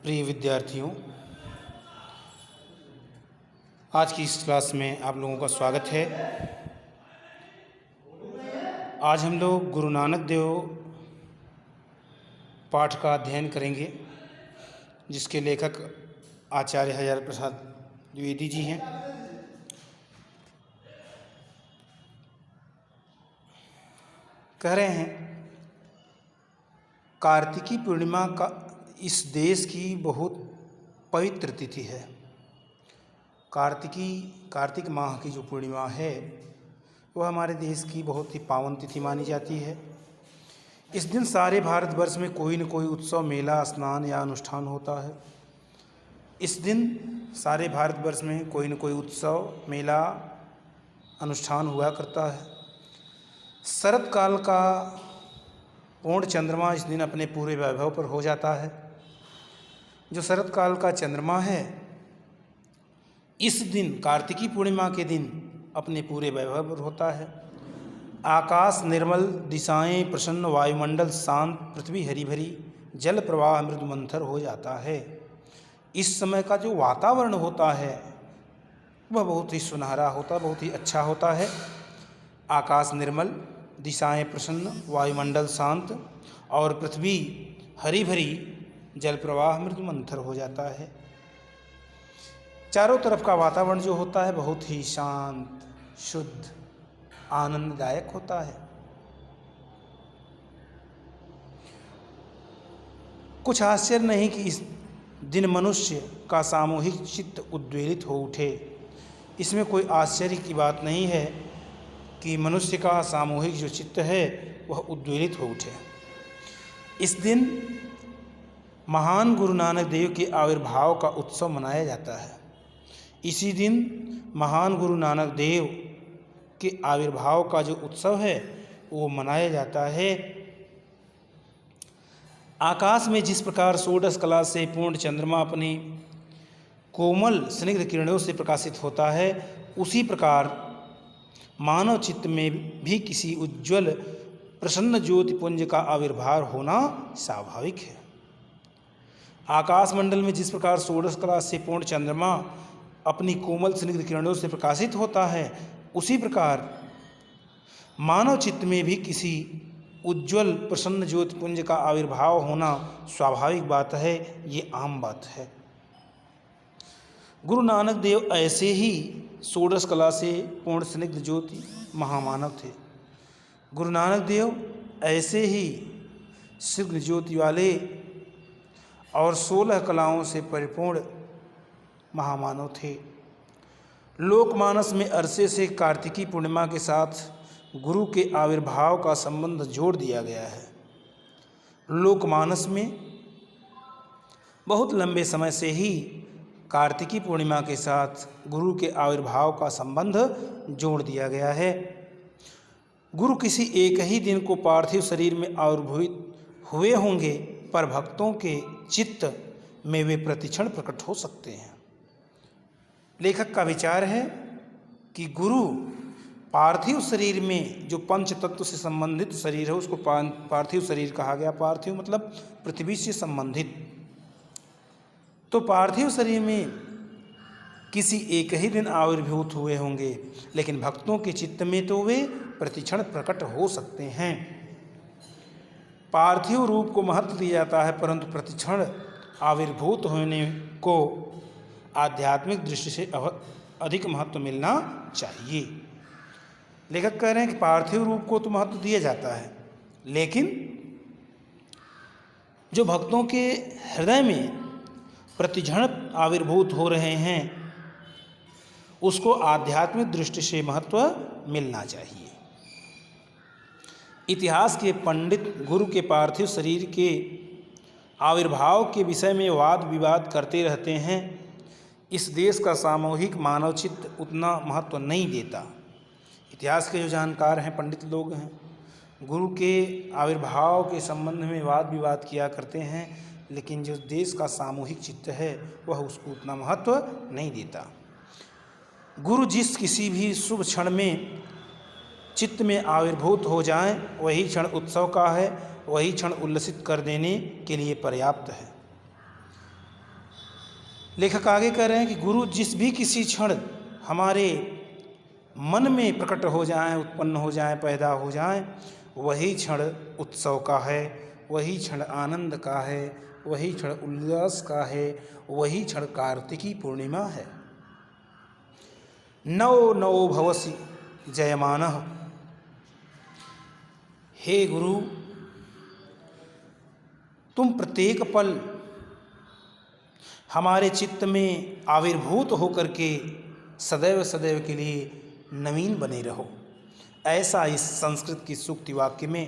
प्रिय विद्यार्थियों, आज की इस क्लास में आप लोगों का स्वागत है। आज हम लोग गुरु नानक देव पाठ का अध्ययन करेंगे, जिसके लेखक आचार्य हजारी प्रसाद द्विवेदी जी हैं। कह रहे हैं, कार्तिकी पूर्णिमा का इस देश की बहुत पवित्र तिथि है। कार्तिक माह की जो पूर्णिमा है वह हमारे देश की बहुत ही पावन तिथि मानी जाती है। इस दिन सारे भारतवर्ष में कोई न कोई उत्सव, मेला, स्नान या अनुष्ठान होता है। इस दिन सारे भारतवर्ष में कोई न कोई उत्सव, मेला, अनुष्ठान हुआ करता है। शरत काल का पूर्ण चंद्रमा इस दिन अपने पूरे वैभव पर हो जाता है। जो शरत काल का चंद्रमा है, इस दिन कार्तिकी पूर्णिमा के दिन अपने पूरे वैभव पर होता है। आकाश निर्मल, दिशाएं प्रसन्न, वायुमंडल शांत, पृथ्वी हरी भरी, जल प्रवाह मृदु मंथर हो जाता है। इस समय का जो वातावरण होता है वह बहुत ही सुनहरा होता है, बहुत ही अच्छा होता है। आकाश निर्मल, दिशाएं प्रसन्न, वायुमंडल शांत और पृथ्वी हरी भरी, जल प्रवाह मृदु मंथर हो जाता है। चारों तरफ का वातावरण जो होता है बहुत ही शांत, शुद्ध, आनंददायक होता है। कुछ आश्चर्य नहीं कि इस दिन मनुष्य का सामूहिक चित्त उद्वेलित हो उठे। इसमें कोई आश्चर्य की बात नहीं है कि मनुष्य का सामूहिक जो चित्त है वह उद्वेलित हो उठे। इस दिन महान गुरु नानक देव के आविर्भाव का उत्सव मनाया जाता है। इसी दिन महान गुरु नानक देव के आविर्भाव का जो उत्सव है वो मनाया जाता है। आकाश में जिस प्रकार षोडश कला से पूर्ण चंद्रमा अपनी कोमल स्निग्ध किरणों से प्रकाशित होता है, उसी प्रकार मानव चित्त में भी किसी उज्ज्वल प्रसन्न ज्योतिपुंज का आविर्भाव होना स्वाभाविक है। आकाश मंडल में जिस प्रकार षोडश कला से पूर्ण चंद्रमा अपनी कोमल स्निग्ध किरणों से प्रकाशित होता है, उसी प्रकार मानव चित्त में भी किसी उज्ज्वल प्रसन्न ज्योतिपुंज का आविर्भाव होना स्वाभाविक बात है, ये आम बात है। गुरु नानक देव ऐसे ही षोडश कला से पूर्ण स्निग्ध ज्योति महामानव थे। गुरु नानक देव ऐसे ही स्निग्ध ज्योति वाले और 16 कलाओं से परिपूर्ण महामानव थे। लोकमानस में अरसे से कार्तिकी पूर्णिमा के साथ गुरु के आविर्भाव का संबंध जोड़ दिया गया है। लोकमानस में बहुत लंबे समय से ही कार्तिकी पूर्णिमा के साथ गुरु के आविर्भाव का संबंध जोड़ दिया गया है। गुरु किसी एक ही दिन को पार्थिव शरीर में आविर्भूत हुए होंगे, पर भक्तों के चित्त में वे प्रतिक्षण प्रकट हो सकते हैं। लेखक का विचार है कि गुरु पार्थिव शरीर में, जो पंच तत्व से संबंधित शरीर है उसको पार्थिव शरीर कहा गया। पार्थिव मतलब पृथ्वी से संबंधित। तो पार्थिव शरीर में किसी एक ही दिन आविर्भूत हुए होंगे, लेकिन भक्तों के चित्त में तो वे प्रतिक्षण प्रकट हो सकते हैं। पार्थिव रूप को महत्व दिया जाता है, परंतु प्रतिक्षण आविर्भूत होने को आध्यात्मिक दृष्टि से अधिक महत्व मिलना चाहिए। लेखक कह रहे हैं कि पार्थिव रूप को तो महत्व दिया जाता है, लेकिन जो भक्तों के हृदय में प्रतिक्षण आविर्भूत हो रहे हैं उसको आध्यात्मिक दृष्टि से महत्व मिलना चाहिए। इतिहास के पंडित गुरु के पार्थिव शरीर के आविर्भाव के विषय में वाद विवाद करते रहते हैं। इस देश का सामूहिक मानव चित्त उतना महत्व नहीं देता। इतिहास के जो जानकार हैं, पंडित लोग हैं, गुरु के आविर्भाव के संबंध में वाद विवाद किया करते हैं, लेकिन जो देश का सामूहिक चित्त है वह उसको उतना महत्व नहीं देता। गुरु जिस किसी भी शुभ क्षण में चित्त में आविर्भूत हो जाएं, वही क्षण उत्सव का है, वही क्षण उल्लसित कर देने के लिए पर्याप्त है। लेखक आगे कह रहे हैं कि गुरु जिस भी किसी क्षण हमारे मन में प्रकट हो जाएं, उत्पन्न हो जाएं, पैदा हो जाएं, वही क्षण उत्सव का है, वही क्षण आनंद का है, वही क्षण उल्लास का है, वही क्षण कार्तिकी पूर्णिमा है। नवो नवो भवसि जयमानः। हे गुरु, तुम प्रत्येक पल हमारे चित्त में आविर्भूत होकर के सदैव सदैव के लिए नवीन बने रहो, ऐसा इस संस्कृत की सूक्ति वाक्य में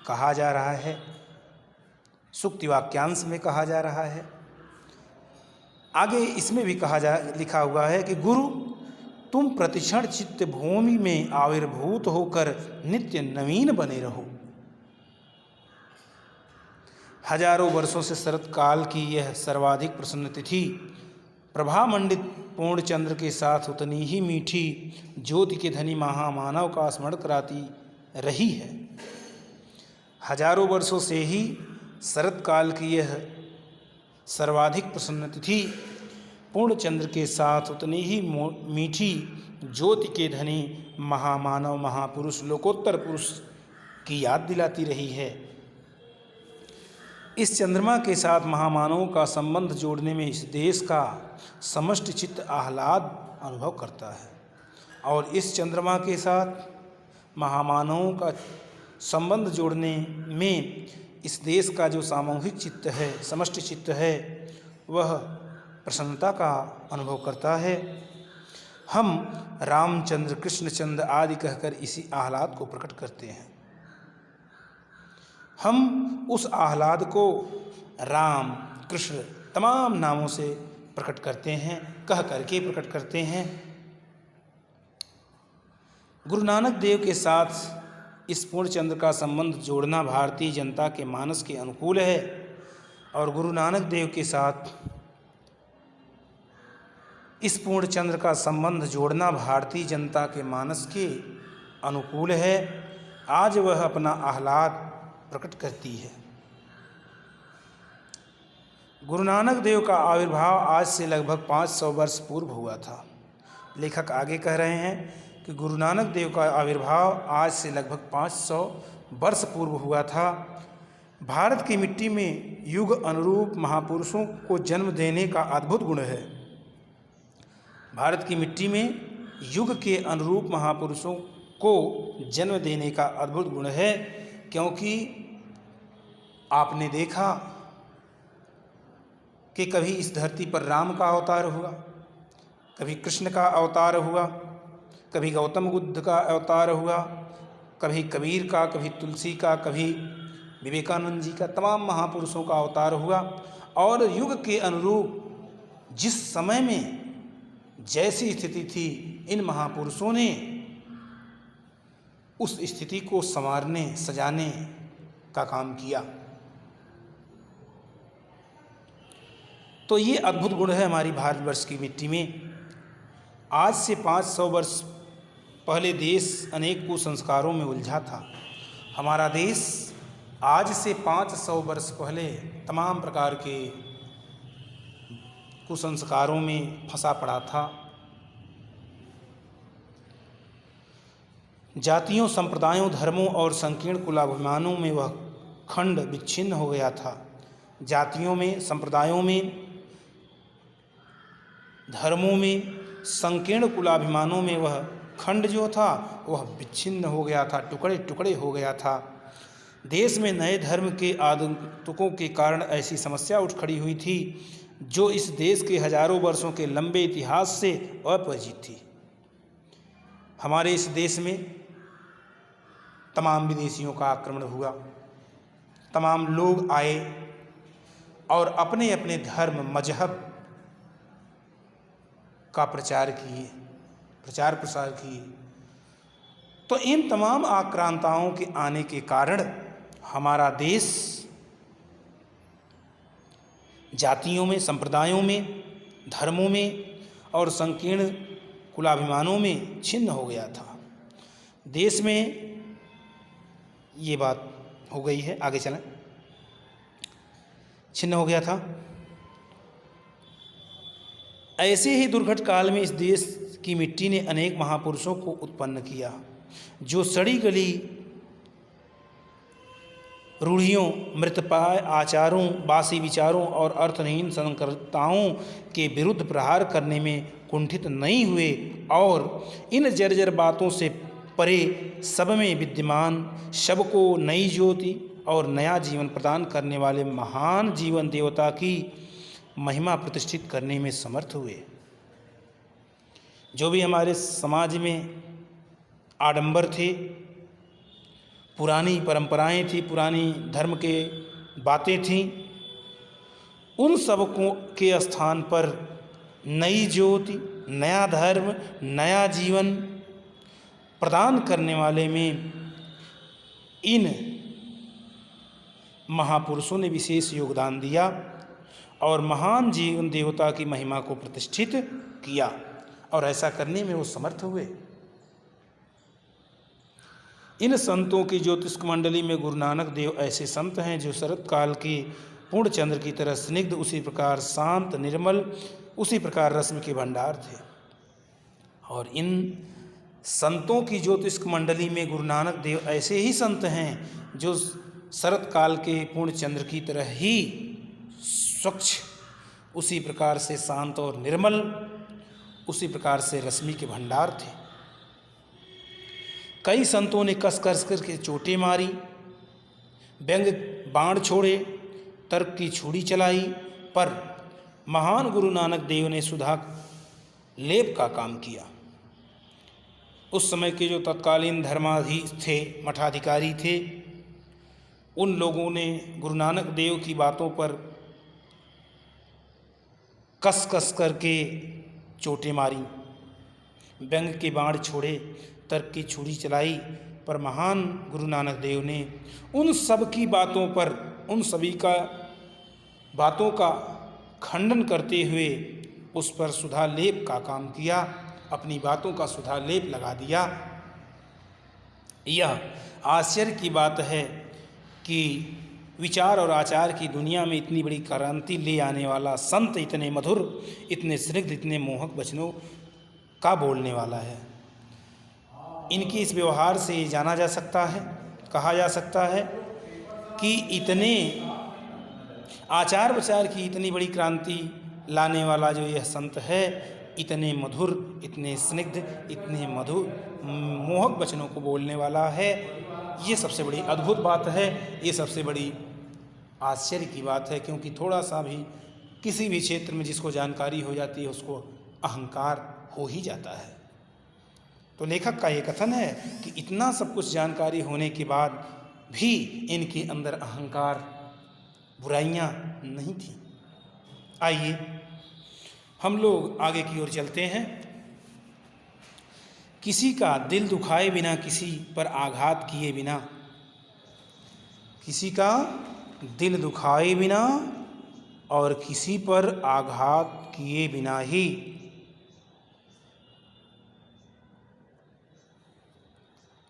कहा जा रहा है, सूक्ति वाक्यांश में कहा जा रहा है। आगे इसमें भी लिखा हुआ है कि गुरु तुम प्रतिक्षण चित्त भूमि में आविर्भूत होकर नित्य नवीन बने रहो। हजारों वर्षों से शरत काल की यह सर्वाधिक प्रसन्न तिथि प्रभामंडित पूर्ण चंद्र के साथ उतनी ही मीठी ज्योति के धनी महामानव का स्मरण कराती रही है। हजारों वर्षों से ही शरत काल की यह सर्वाधिक प्रसन्न तिथि पूर्ण चंद्र के साथ उतनी ही मीठी ज्योति के धनी महामानव महापुरुष लोकोत्तर पुरुष की याद दिलाती रही है। इस चंद्रमा के साथ महामानवों का संबंध जोड़ने में इस देश का समष्टि चित्त आह्लाद अनुभव करता है, और इस चंद्रमा के साथ महामानवों का संबंध जोड़ने में इस देश का जो सामूहिक चित्त है, समष्टि चित्त है, वह प्रसन्नता का अनुभव करता है। हम रामचंद्र, कृष्णचंद्र आदि कहकर इसी आह्लाद को प्रकट करते हैं। हम उस आह्लाद को राम, कृष्ण तमाम नामों से प्रकट करते हैं, कह करके प्रकट करते हैं। गुरु नानक देव के साथ इस पूर्ण चंद्र का संबंध जोड़ना भारतीय जनता के मानस के अनुकूल है, और गुरु नानक देव के साथ इस पूर्ण चंद्र का संबंध जोड़ना भारतीय जनता के मानस के अनुकूल है। आज वह अपना आह्लाद प्रकट करती है। गुरु नानक देव का आविर्भाव आज से लगभग 500 वर्ष पूर्व हुआ था। लेखक आगे कह रहे हैं कि गुरु नानक देव का आविर्भाव आज से लगभग 500 वर्ष पूर्व हुआ था। भारत की मिट्टी में युग अनुरूप महापुरुषों को जन्म देने का अद्भुत गुण है। भारत की मिट्टी में युग के अनुरूप महापुरुषों को जन्म देने का अद्भुत गुण है, क्योंकि आपने देखा कि कभी इस धरती पर राम का अवतार हुआ, कभी कृष्ण का अवतार हुआ, कभी गौतम बुद्ध का अवतार हुआ, कभी कबीर का, कभी तुलसी का, कभी विवेकानंद जी का, तमाम महापुरुषों का अवतार हुआ। और युग के अनुरूप जिस समय में जैसी स्थिति थी, इन महापुरुषों ने उस स्थिति को संवारने, सजाने का काम किया। तो ये अद्भुत गुण है हमारी भारतवर्ष की मिट्टी में। आज से 500 वर्ष पहले देश अनेक कुसंस्कारों में उलझा था। हमारा देश आज से 500 वर्ष पहले तमाम प्रकार के कुसंस्कारों में फंसा पड़ा था। जातियों, संप्रदायों, धर्मों और संकीर्ण कुलाभिमानों में वह खंड विच्छिन्न हो गया था। जातियों में, संप्रदायों में, धर्मों में, संकीर्ण कुलाभिमानों में वह खंड जो था वह विच्छिन्न हो गया था, टुकड़े टुकड़े हो गया था। देश में नए धर्म के आगंतुकों के कारण ऐसी समस्या उठ खड़ी हुई थी जो इस देश के हजारों वर्षों के लंबे इतिहास से अपरिचित थी। हमारे इस देश में तमाम विदेशियों का आक्रमण हुआ, तमाम लोग आए और अपने अपने धर्म, मजहब का प्रचार प्रसार किए। तो इन तमाम आक्रांताओं के आने के कारण हमारा देश जातियों में, संप्रदायों में, धर्मों में और संकीर्ण कुलाभिमानों में छिन्न हो गया था। देश में ये बात हो गई है, आगे चलें। छिन्न हो गया था। ऐसे ही दुर्घट काल में इस देश की मिट्टी ने अनेक महापुरुषों को उत्पन्न किया, जो सड़ी गली रूढ़ियों, मृतप्राय आचारों, बासी विचारों और अर्थहीन संकरताओं के विरुद्ध प्रहार करने में कुंठित नहीं हुए और इन जर्जर बातों से परे सब में विद्यमान शब को नई ज्योति और नया जीवन प्रदान करने वाले महान जीवन देवता की महिमा प्रतिष्ठित करने में समर्थ हुए। जो भी हमारे समाज में आडंबर थे, पुरानी परंपराएं थी, पुरानी धर्म के बातें थीं, उन सबको के स्थान पर नई ज्योति, नया धर्म, नया जीवन प्रदान करने वाले में इन महापुरुषों ने विशेष योगदान दिया और महान जीवन देवता की महिमा को प्रतिष्ठित किया और ऐसा करने में वो समर्थ हुए। इन संतों की ज्योतिष मंडली में गुरु नानक देव ऐसे संत हैं जो शरत काल के पूर्ण चंद्र की तरह स्निग्ध, उसी प्रकार शांत, निर्मल, उसी प्रकार रश्मि के भंडार थे। और इन संतों की ज्योतिष मंडली में गुरु नानक देव ऐसे ही संत हैं जो शरत काल के पूर्ण चंद्र की तरह ही स्वच्छ, उसी प्रकार से शांत और निर्मल, उसी प्रकार से रश्मि के भंडार थे। कई संतों ने कस कस करके चोटें मारी, व्यंग बाण छोड़े, तर्क की छुरी चलाई, पर महान गुरु नानक देव ने सुधा लेप का काम किया। उस समय के जो तत्कालीन धर्माधीश थे, मठाधिकारी थे, उन लोगों ने गुरु नानक देव की बातों पर कस कस करके चोटें मारी, व्यंग के बाण छोड़े, तर्क की छुरी चलाई, पर महान गुरु नानक देव ने उन सब की बातों पर, उन सभी का बातों का खंडन करते हुए उस पर सुधा लेप का काम किया, अपनी बातों का सुधा लेप लगा दिया। यह आश्चर्य की बात है कि विचार और आचार की दुनिया में इतनी बड़ी क्रांति ले आने वाला संत इतने मधुर, इतने स्निग्ध, इतने मोहक वचनों का बोलने वाला है। इनके इस व्यवहार से जाना जा सकता है, कहा जा सकता है कि इतने आचार विचार की इतनी बड़ी क्रांति लाने वाला जो यह संत है, इतने मधुर, इतने स्निग्ध, इतने मधुर मोहक वचनों को बोलने वाला है। ये सबसे बड़ी अद्भुत बात है, ये सबसे बड़ी आश्चर्य की बात है, क्योंकि थोड़ा सा भी किसी भी क्षेत्र में जिसको जानकारी हो जाती है उसको अहंकार हो ही जाता है। तो लेखक का ये कथन है कि इतना सब कुछ जानकारी होने के बाद भी इनके अंदर अहंकार, बुराइयां नहीं थी। आइए हम लोग आगे की ओर चलते हैं। किसी का दिल दुखाए बिना, किसी पर आघात किए बिना, किसी का दिल दुखाए बिना और किसी पर आघात किए बिना ही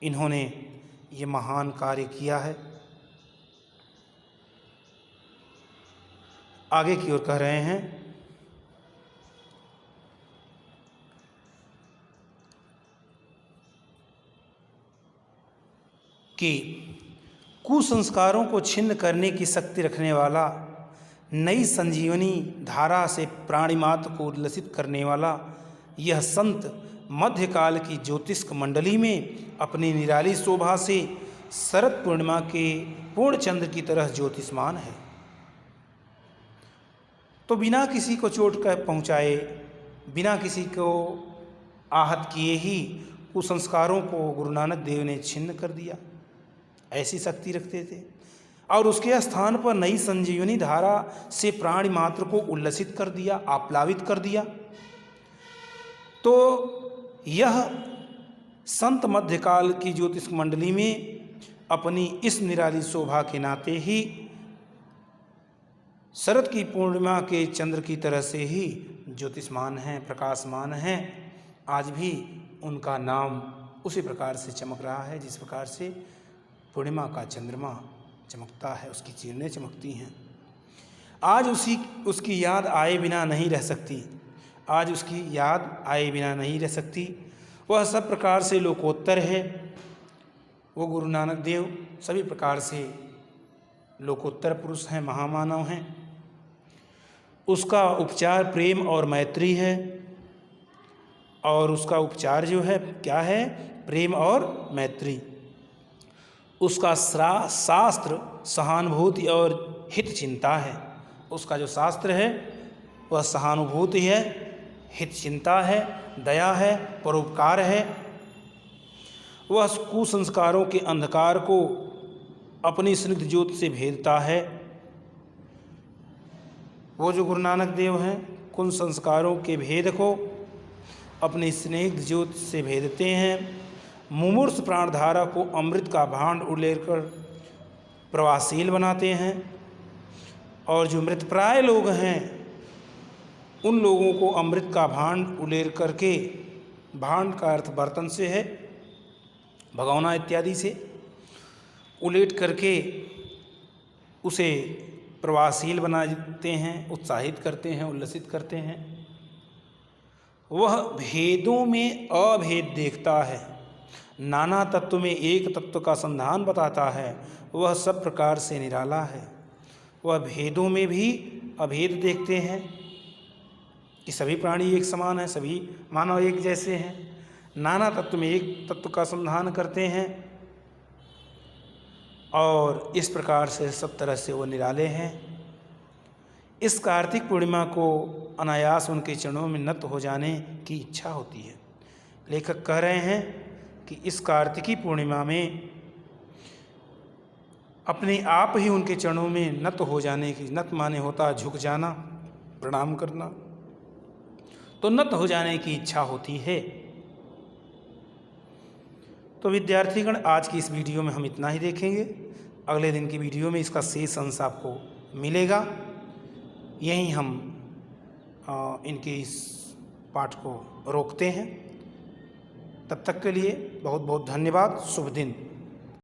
इन्होंने ये महान कार्य किया है। आगे की ओर कह रहे हैं कि कुसंस्कारों को छिन्न करने की शक्ति रखने वाला, नई संजीवनी धारा से प्राणिमात्र को उल्लसित करने वाला यह संत मध्यकाल की ज्योतिष मंडली में अपनी निराली शोभा से शरद पूर्णिमा के पूर्ण चंद्र की तरह ज्योतिषमान है। तो बिना किसी को चोट कर पहुँचाए, बिना किसी को आहत किए ही कुसंस्कारों को गुरु नानक देव ने छिन्न कर दिया। ऐसी शक्ति रखते थे और उसके स्थान पर नई संजीवनी धारा से प्राणी मात्र को उल्लसित कर दिया, आप्लावित कर दिया। तो यह संत मध्यकाल की ज्योतिष मंडली में अपनी इस निराली शोभा के नाते ही शरद की पूर्णिमा के चंद्र की तरह से ही ज्योतिषमान हैं, प्रकाशमान हैं। आज भी उनका नाम उसी प्रकार से चमक रहा है जिस प्रकार से पूर्णिमा का चंद्रमा चमकता है, उसकी किरणें चमकती हैं। आज उसकी याद आए बिना नहीं रह सकती। आज उसकी याद आए बिना नहीं रह सकती। वह सब प्रकार से लोकोत्तर है। वो गुरु नानक देव सभी प्रकार से लोकोत्तर पुरुष हैं, महामानव हैं। उसका उपचार प्रेम और मैत्री है, और उसका उपचार जो है क्या है? प्रेम और मैत्री। उसका शास्त्र सहानुभूति और हित चिंता है। उसका जो शास्त्र है वह सहानुभूति है, हित चिंता है, दया है, परोपकार है। वह कुसंस्कारों के अंधकार को अपनी स्निग्ध ज्योति से भेदता है। वो जो गुरु नानक देव हैं कुसंस्कारों के भेद को अपनी स्निग्ध ज्योति से भेदते हैं। मुमूर्ष प्राणधारा को अमृत का भांड उलेरकर प्रवाहशील बनाते हैं, और जो मृतप्राय लोग हैं उन लोगों को अमृत का भांड उलेर करके, भांड का अर्थ बर्तन से है, भगोना इत्यादि से, उलेट करके उसे प्रवाहशील बनाते हैं, उत्साहित करते हैं, उल्लसित करते हैं। वह भेदों में अभेद देखता है, नाना तत्व में एक तत्व का संधान बताता है। वह सब प्रकार से निराला है। वह भेदों में भी अभेद देखते हैं कि सभी प्राणी एक समान हैं, सभी मानव एक जैसे हैं। नाना तत्व में एक तत्व का संधान करते हैं, और इस प्रकार से सब तरह से वो निराले हैं। इस कार्तिक पूर्णिमा को अनायास उनके चरणों में नत हो जाने की इच्छा होती है। लेखक कह रहे हैं कि इस कार्तिकी पूर्णिमा में अपने आप ही उनके चरणों में नत हो जाने की, नत माने होता झुक जाना, प्रणाम करना, तो नत हो जाने की इच्छा होती है। तो विद्यार्थीगण, आज की इस वीडियो में हम इतना ही देखेंगे। अगले दिन की वीडियो में इसका शेष अंश आपको मिलेगा। यहीं हम इनके इस पाठ को रोकते हैं। तब तक के लिए बहुत बहुत धन्यवाद। शुभ दिन।